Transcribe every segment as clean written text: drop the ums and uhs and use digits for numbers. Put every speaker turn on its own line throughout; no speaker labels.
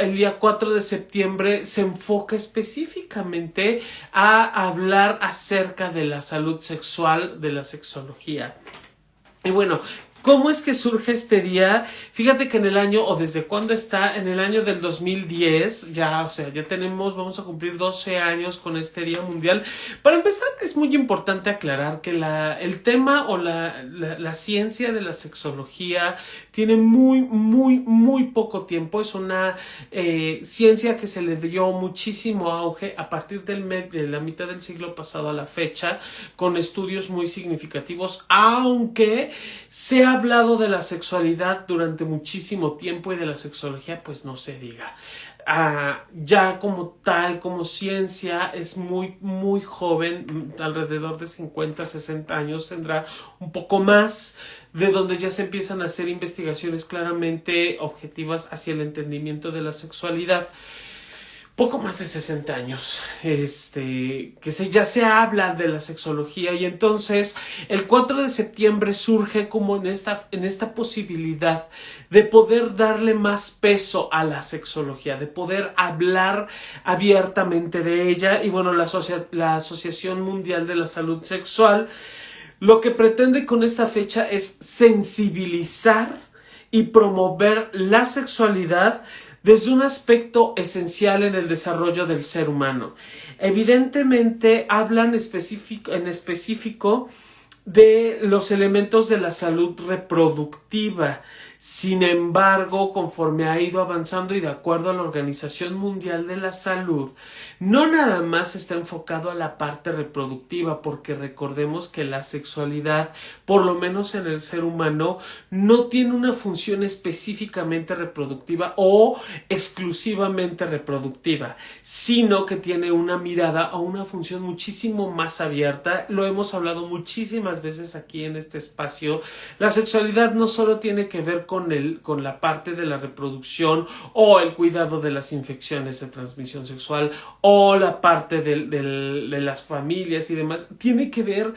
el día 4 de septiembre se enfoca específicamente a hablar acerca de la salud sexual, de la sexología. Y bueno, ¿cómo es que surge este día? Fíjate que en el año, o desde cuándo está, en el año del 2010, ya, o sea, ya tenemos, vamos a cumplir 12 años con este Día Mundial. Para empezar, es muy importante aclarar que el tema o la ciencia de la sexología tiene muy poco tiempo. Es una ciencia que se le dio muchísimo auge a partir de la mitad del siglo pasado a la fecha, con estudios muy significativos, aunque se ha hablado de la sexualidad durante muchísimo tiempo y de la sexología pues no se diga. Ya como tal, como ciencia, es muy joven, alrededor de 50, 60 años, tendrá un poco más, de donde ya se empiezan a hacer investigaciones claramente objetivas hacia el entendimiento de la sexualidad. Poco más de 60 años, ya se habla de la sexología, y entonces el 4 de septiembre surge como en esta posibilidad de poder darle más peso a la sexología, de poder hablar abiertamente de ella. Y bueno, la Asociación Mundial de la Salud Sexual lo que pretende con esta fecha es sensibilizar y promover la sexualidad desde un aspecto esencial en el desarrollo del ser humano. Evidentemente hablan en específico de los elementos de la salud reproductiva. Sin embargo, conforme ha ido avanzando y de acuerdo a la Organización Mundial de la Salud, no nada más está enfocado a la parte reproductiva, porque recordemos que la sexualidad, por lo menos en el ser humano, no tiene una función específicamente reproductiva o exclusivamente reproductiva, sino que tiene una mirada o una función muchísimo más abierta. Lo hemos hablado muchísimas veces aquí en este espacio. La sexualidad no solo tiene que ver con la parte de la reproducción o el cuidado de las infecciones de transmisión sexual o la parte de las familias y demás. Tiene que ver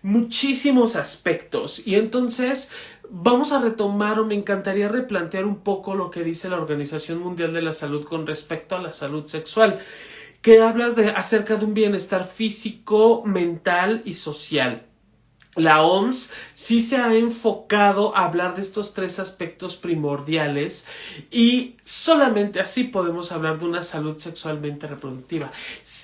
muchísimos aspectos, y entonces vamos a retomar, o me encantaría replantear un poco lo que dice la Organización Mundial de la Salud con respecto a la salud sexual, que habla acerca de un bienestar físico, mental y social. La OMS sí se ha enfocado a hablar de estos tres aspectos primordiales, y solamente así podemos hablar de una salud sexualmente reproductiva.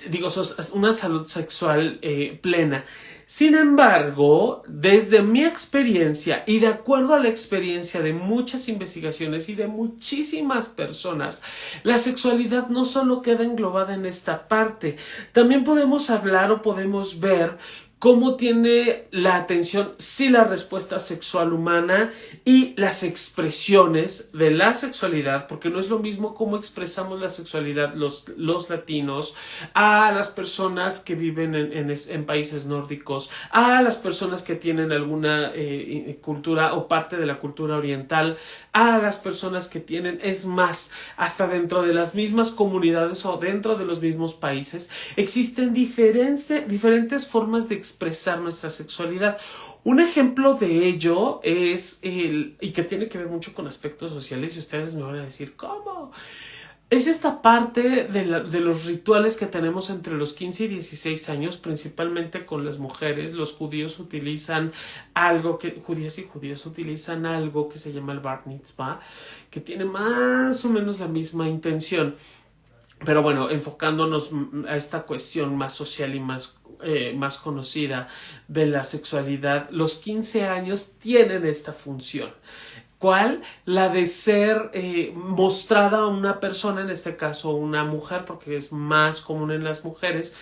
Digo, una salud sexual plena. Sin embargo, desde mi experiencia y de acuerdo a la experiencia de muchas investigaciones y de muchísimas personas, la sexualidad no solo queda englobada en esta parte. También podemos hablar o podemos ver cómo tiene la atención, sí, la respuesta sexual humana y las expresiones de la sexualidad, porque no es lo mismo cómo expresamos la sexualidad los latinos a las personas que viven en países nórdicos, a las personas que tienen alguna cultura o parte de la cultura oriental, a las personas que tienen, es más, hasta dentro de las mismas comunidades o dentro de los mismos países, existen diferentes formas de expresar nuestra sexualidad. Un ejemplo de ello es y que tiene que ver mucho con aspectos sociales, y ustedes me van a decir, ¿cómo? Es esta parte de los rituales que tenemos entre los 15 y 16 años, principalmente con las mujeres. Los judíos utilizan judías y judíos utilizan algo que se llama el Bar Mitzvah, que tiene más o menos la misma intención. Pero bueno, enfocándonos a esta cuestión más social y más conocida de la sexualidad, los 15 años tienen esta función. ¿Cuál? La de ser mostrada a una persona, en este caso una mujer, porque es más común en las mujeres,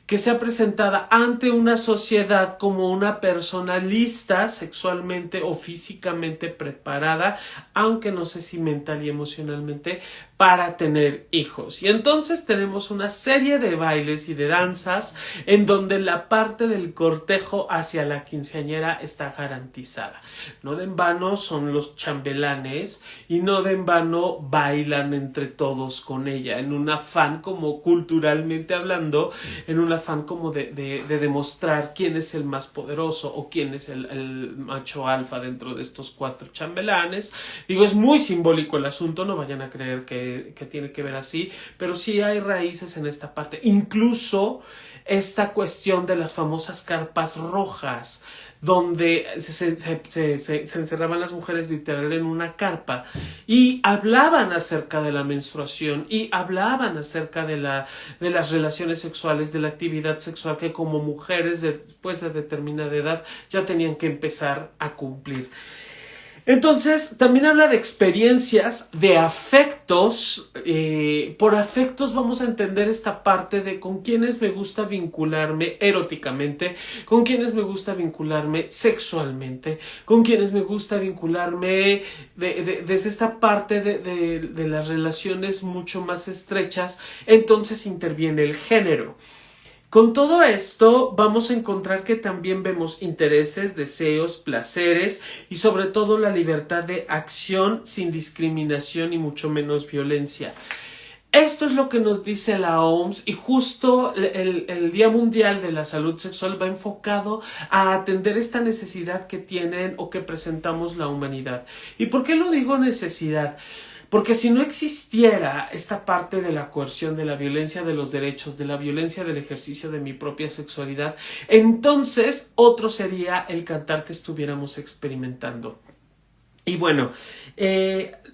que sea presentada ante una sociedad como una persona lista sexualmente o físicamente preparada, aunque no sé si mental y emocionalmente, para tener hijos. Y entonces tenemos una serie de bailes y de danzas en donde la parte del cortejo hacia la quinceañera está garantizada. No de en vano son los chambelanes, y no de en vano bailan entre todos con ella, en un afán, como culturalmente hablando, en un afán como de demostrar quién es el más poderoso o quién es el macho alfa dentro de estos 4 chambelanes. Digo, es muy simbólico el asunto, no vayan a creer que que tiene que ver así, pero sí hay raíces en esta parte. Incluso esta cuestión de las famosas carpas rojas, donde se encerraban las mujeres literal en una carpa y hablaban acerca de la menstruación y hablaban acerca de las relaciones sexuales, de la actividad sexual que como mujeres después de determinada edad ya tenían que empezar a cumplir. Entonces, también habla de experiencias, de afectos. Por afectos vamos a entender esta parte de con quienes me gusta vincularme eróticamente, con quienes me gusta vincularme sexualmente, con quienes me gusta vincularme desde esta parte de las relaciones mucho más estrechas. Entonces interviene el género. Con todo esto vamos a encontrar que también vemos intereses, deseos, placeres y sobre todo la libertad de acción sin discriminación y mucho menos violencia. Esto es lo que nos dice la OMS y justo el Día Mundial de la Salud Sexual va enfocado a atender esta necesidad que tienen o que presentamos la humanidad. ¿Y por qué lo digo necesidad? Porque si no existiera esta parte de la coerción, de la violencia de los derechos, de la violencia del ejercicio de mi propia sexualidad, entonces otro sería el cantar que estuviéramos experimentando. Y bueno,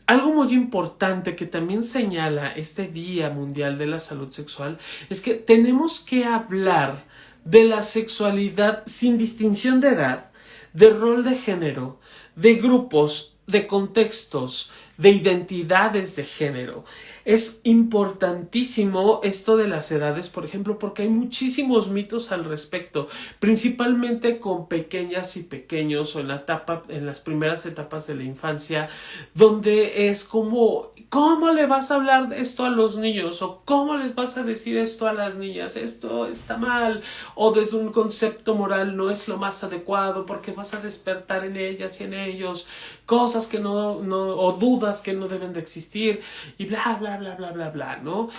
algo muy importante que también señala este Día Mundial de la Salud Sexual es que tenemos que hablar de la sexualidad sin distinción de edad, de rol de género, de grupos, de contextos, de identidades de género. Es importantísimo esto de las edades, por ejemplo, porque hay muchísimos mitos al respecto, principalmente con pequeñas y pequeños o en las primeras etapas de la infancia, donde es como, ¿cómo le vas a hablar de esto a los niños? O ¿cómo les vas a decir esto a las niñas? Esto está mal, o desde un concepto moral no es lo más adecuado porque vas a despertar en ellas y en ellos cosas que no o dudas que no deben de existir y bla, bla, bla, bla, bla, bla, ¿no?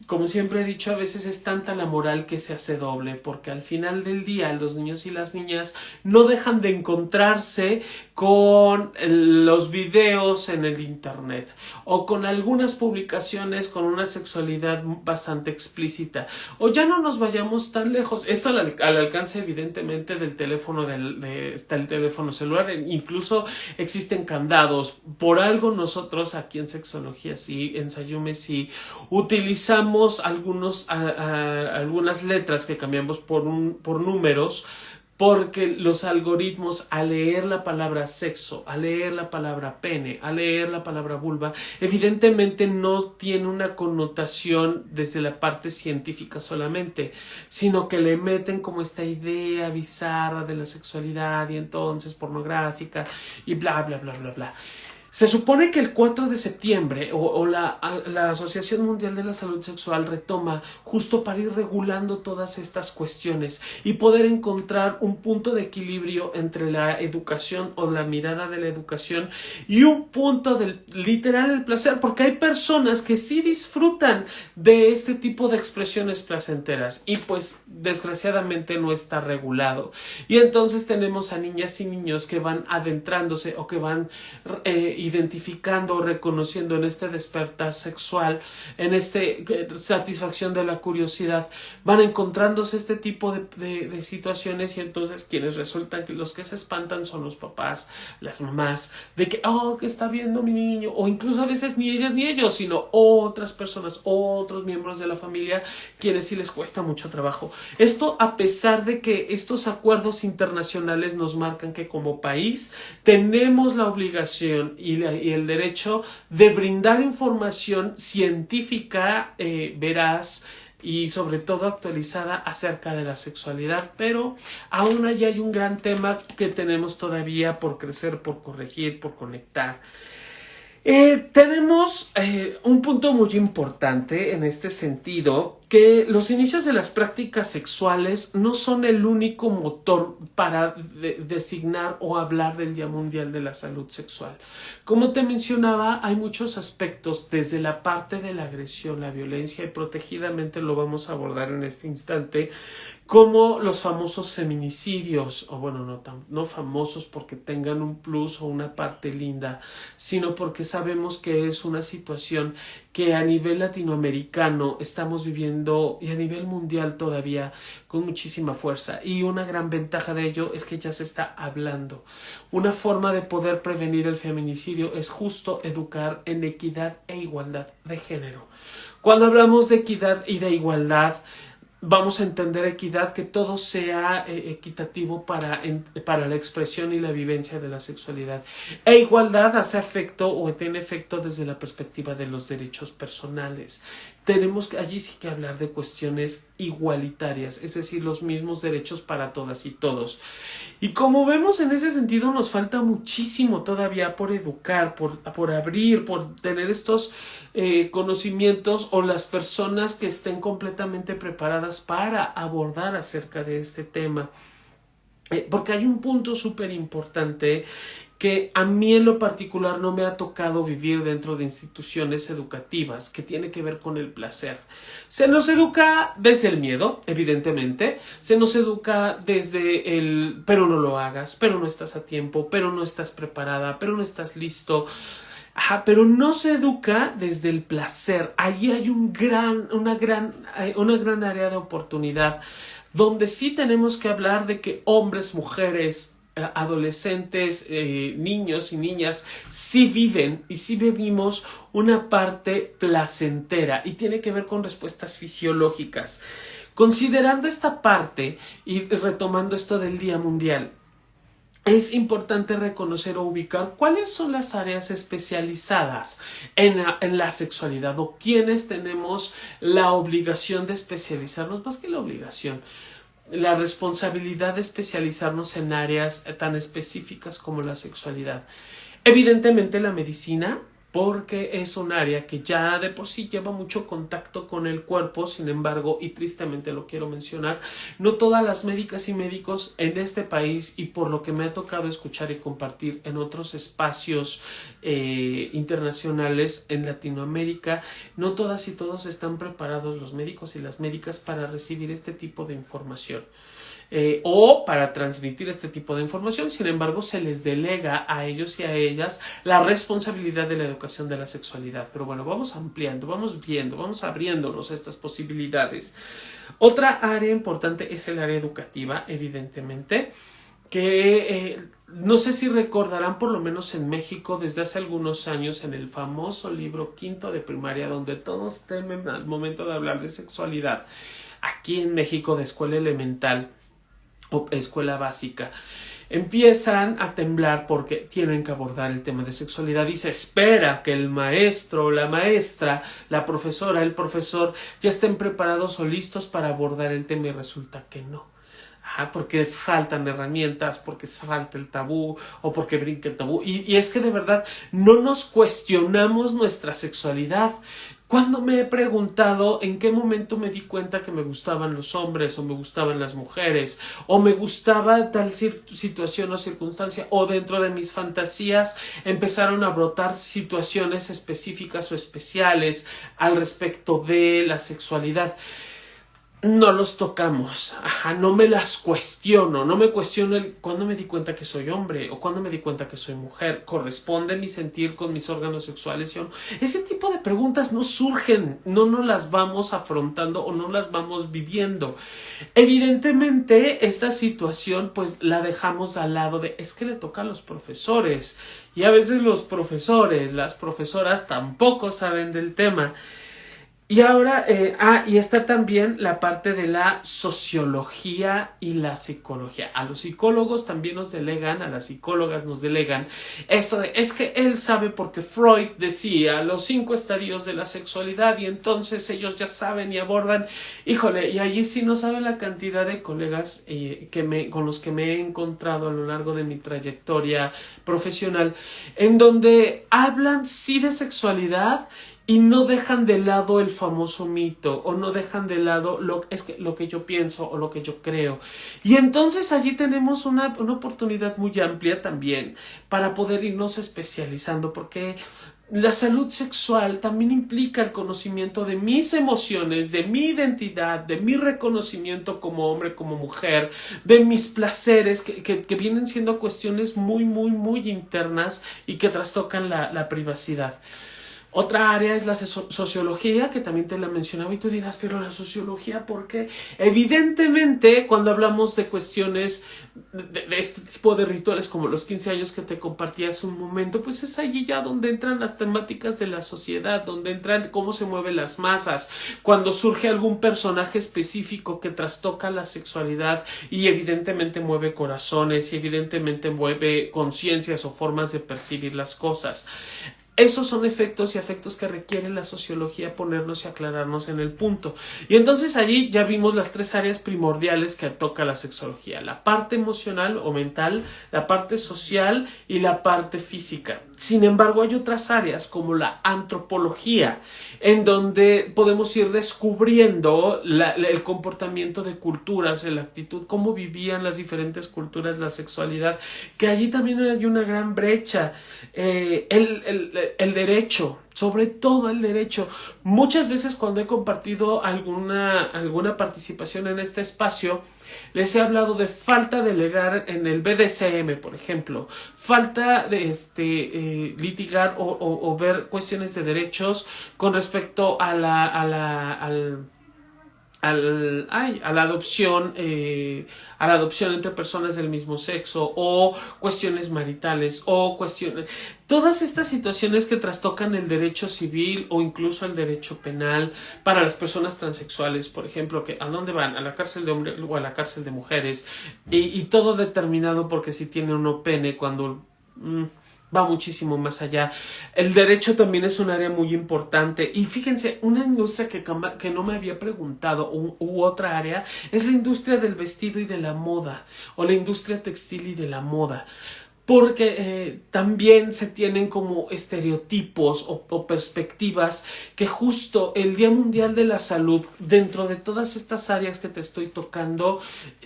Como siempre he dicho, a veces es tanta la moral que se hace doble, porque al final del día los niños y las niñas no dejan de encontrarse con los videos en el internet o con algunas publicaciones con una sexualidad bastante explícita. O ya no nos vayamos tan lejos, esto al alcance evidentemente del teléfono está el teléfono celular, incluso existen candados. Por algo nosotros aquí en Sexología sí, en Sayume sí, utilizamos algunas letras que cambiamos por números, porque los algoritmos al leer la palabra sexo, al leer la palabra pene, al leer la palabra vulva, evidentemente no tiene una connotación desde la parte científica solamente, sino que le meten como esta idea bizarra de la sexualidad y entonces pornográfica y bla bla bla bla bla. Se supone que el 4 de septiembre la Asociación Mundial de la Salud Sexual retoma justo para ir regulando todas estas cuestiones y poder encontrar un punto de equilibrio entre la educación o la mirada de la educación y un punto del literal el placer, porque hay personas que sí disfrutan de este tipo de expresiones placenteras y pues desgraciadamente no está regulado. Y entonces tenemos a niñas y niños que van adentrándose o que van identificando o reconociendo en este despertar sexual, en esta satisfacción de la curiosidad, van encontrándose este tipo de situaciones y entonces quienes resultan que los que se espantan son los papás, las mamás, de que, ¿qué está viendo mi niño? O incluso a veces ni ellas ni ellos, sino otras personas, otros miembros de la familia, quienes sí les cuesta mucho trabajo. Esto a pesar de que estos acuerdos internacionales nos marcan que como país tenemos la obligación y el derecho de brindar información científica veraz y sobre todo actualizada acerca de la sexualidad, pero aún allí hay un gran tema que tenemos todavía por crecer, por corregir, por conectar. Tenemos un punto muy importante en este sentido que los inicios de las prácticas sexuales no son el único motor para designar o hablar del Día Mundial de la Salud Sexual. Como te mencionaba, hay muchos aspectos desde la parte de la agresión, la violencia, y protegidamente lo vamos a abordar en este instante, como los famosos feminicidios, o bueno, no famosos porque tengan un plus o una parte linda, sino porque sabemos que es una situación que a nivel latinoamericano estamos viviendo y a nivel mundial todavía con muchísima fuerza, y una gran ventaja de ello es que ya se está hablando. Una forma de poder prevenir el feminicidio es justo educar en equidad e igualdad de género. Cuando hablamos de equidad y de igualdad, vamos a entender equidad, que todo sea equitativo para la expresión y la vivencia de la sexualidad. E igualdad hace efecto o tiene efecto desde la perspectiva de los derechos personales. Tenemos que allí sí que hablar de cuestiones igualitarias, es decir, los mismos derechos para todas y todos. Y como vemos, en ese sentido nos falta muchísimo todavía por educar, por abrir, por tener estos conocimientos, o las personas que estén completamente preparadas para abordar acerca de este tema. Porque hay un punto súper importante que a mí en lo particular no me ha tocado vivir dentro de instituciones educativas, que tiene que ver con el placer. Se nos educa desde el miedo, evidentemente, se nos educa desde el pero no lo hagas, pero no estás a tiempo, pero no estás preparada, pero no estás listo. Pero no se educa desde el placer. Allí hay una gran área de oportunidad, donde sí tenemos que hablar de que hombres, mujeres, adolescentes, niños y niñas sí viven y sí vivimos una parte placentera, y tiene que ver con respuestas fisiológicas. Considerando esta parte y retomando esto del Día Mundial, es importante reconocer o ubicar cuáles son las áreas especializadas en la sexualidad, o quienes tenemos la obligación de especializarnos, más que la obligación, la responsabilidad de especializarnos en áreas tan específicas como la sexualidad. Evidentemente la medicina, porque es un área que ya de por sí lleva mucho contacto con el cuerpo. Sin embargo, y tristemente lo quiero mencionar, no todas las médicas y médicos en este país, y por lo que me ha tocado escuchar y compartir en otros espacios internacionales en Latinoamérica, no todas y todos están preparados, los médicos y las médicas, para recibir este tipo de información. O para transmitir este tipo de información. Sin embargo, se les delega a ellos y a ellas la responsabilidad de la educación de la sexualidad. Pero bueno, vamos ampliando, vamos viendo, vamos abriéndonos a estas posibilidades. Otra área importante es el área educativa, evidentemente, que no sé si recordarán, por lo menos en México, desde hace algunos años, en el famoso libro quinto de primaria, donde todos temen al momento de hablar de sexualidad, aquí en México, de escuela elemental o escuela básica, empiezan a temblar porque tienen que abordar el tema de sexualidad, y se espera que el maestro, la maestra, la profesora, el profesor ya estén preparados o listos para abordar el tema, y resulta que no. Porque faltan herramientas, porque falta el tabú, o porque brinca el tabú. Y es que de verdad no nos cuestionamos nuestra sexualidad. Cuando me he preguntado en qué momento me di cuenta que me gustaban los hombres, o me gustaban las mujeres, o me gustaba tal situación o circunstancia, o dentro de mis fantasías empezaron a brotar situaciones específicas o especiales al respecto de la sexualidad, no los tocamos, no me las cuestiono, no me cuestiono cuándo me di cuenta que soy hombre o cuándo me di cuenta que soy mujer, corresponde mi sentir con mis órganos sexuales, ¿sí o no? Ese tipo de preguntas no surgen, no nos las vamos afrontando o no las vamos viviendo. Evidentemente esta situación pues la dejamos al lado de, es que le toca a los profesores, y a veces los profesores, las profesoras tampoco saben del tema. Y ahora, y está también la parte de la sociología y la psicología. A los psicólogos también nos delegan, a las psicólogas nos delegan esto de, es que él sabe porque Freud decía los 5 estadios de la sexualidad, y entonces ellos ya saben y abordan. Híjole, y allí sí no saben la cantidad de colegas con los que me he encontrado a lo largo de mi trayectoria profesional, en donde hablan sí de sexualidad, y no dejan de lado el famoso mito o no dejan de lado lo que yo pienso o lo que yo creo. Y entonces allí tenemos una oportunidad muy amplia también para poder irnos especializando, porque la salud sexual también implica el conocimiento de mis emociones, de mi identidad, de mi reconocimiento como hombre, como mujer, de mis placeres, que vienen siendo cuestiones muy, muy, muy internas y que trastocan la privacidad. Otra área es la sociología, que también te la mencionaba y tú dirás, pero la sociología, ¿por qué? Evidentemente, cuando hablamos de cuestiones de este tipo de rituales como los 15 años que te compartí hace un momento, pues es allí ya donde entran las temáticas de la sociedad, donde entran cómo se mueven las masas, cuando surge algún personaje específico que trastoca la sexualidad y evidentemente mueve corazones y evidentemente mueve conciencias o formas de percibir las cosas. Esos son efectos y afectos que requiere la sociología ponernos y aclararnos en el punto. Y entonces allí ya vimos las tres áreas primordiales que toca la sexología: la parte emocional o mental, la parte social y la parte física. Sin embargo, hay otras áreas como la antropología, en donde podemos ir descubriendo el comportamiento de culturas, la actitud, cómo vivían las diferentes culturas la sexualidad, que allí también hay una gran brecha. El derecho, sobre todo el derecho. Muchas veces cuando he compartido alguna participación en este espacio, les he hablado de falta de legar en el BDSM, por ejemplo, falta de litigar o ver cuestiones de derechos con respecto a a la adopción entre personas del mismo sexo, o cuestiones maritales, o cuestiones, todas estas situaciones que trastocan el derecho civil o incluso el derecho penal para las personas transexuales, por ejemplo, que a dónde van, a la cárcel de hombres o a la cárcel de mujeres, y todo determinado porque si tiene o no pene, cuando va muchísimo más allá. El derecho también es un área muy importante. Y fíjense, una industria que no me había preguntado, u otra área, es la industria del vestido y de la moda, o la industria textil y de la moda. Porque también se tienen como estereotipos o perspectivas que justo el Día Mundial de la Salud, dentro de todas estas áreas que te estoy tocando,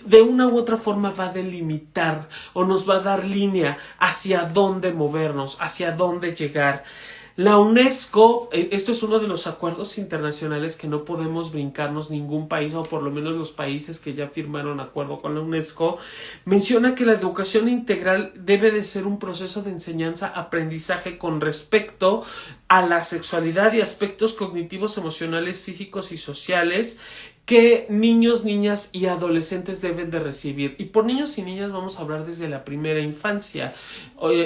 de una u otra forma va a delimitar o nos va a dar línea hacia dónde movernos, hacia dónde llegar. La UNESCO, esto es uno de los acuerdos internacionales que no podemos brincarnos ningún país, o por lo menos los países que ya firmaron acuerdo con la UNESCO, menciona que la educación integral debe de ser un proceso de enseñanza-aprendizaje con respecto a la sexualidad y aspectos cognitivos, emocionales, físicos y sociales que niños, niñas y adolescentes deben de recibir. Y por niños y niñas vamos a hablar desde la primera infancia.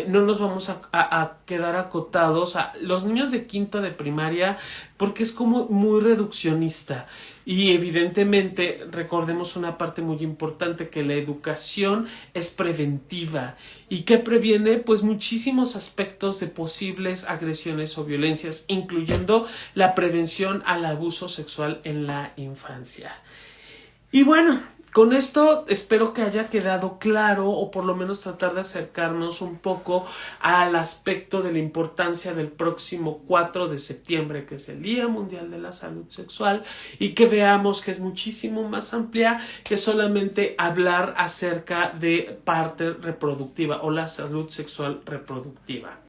No nos vamos a quedar acotados a los niños de quinto de primaria, porque es como muy reduccionista. Y evidentemente recordemos una parte muy importante, que la educación es preventiva. ¿Y qué previene? Pues muchísimos aspectos de posibles agresiones o violencias, incluyendo la prevención al abuso sexual en la infancia. Y bueno, con esto espero que haya quedado claro, o por lo menos tratar de acercarnos un poco al aspecto de la importancia del próximo 4 de septiembre, que es el Día Mundial de la Salud Sexual, y que veamos que es muchísimo más amplia que solamente hablar acerca de parte reproductiva o la salud sexual reproductiva.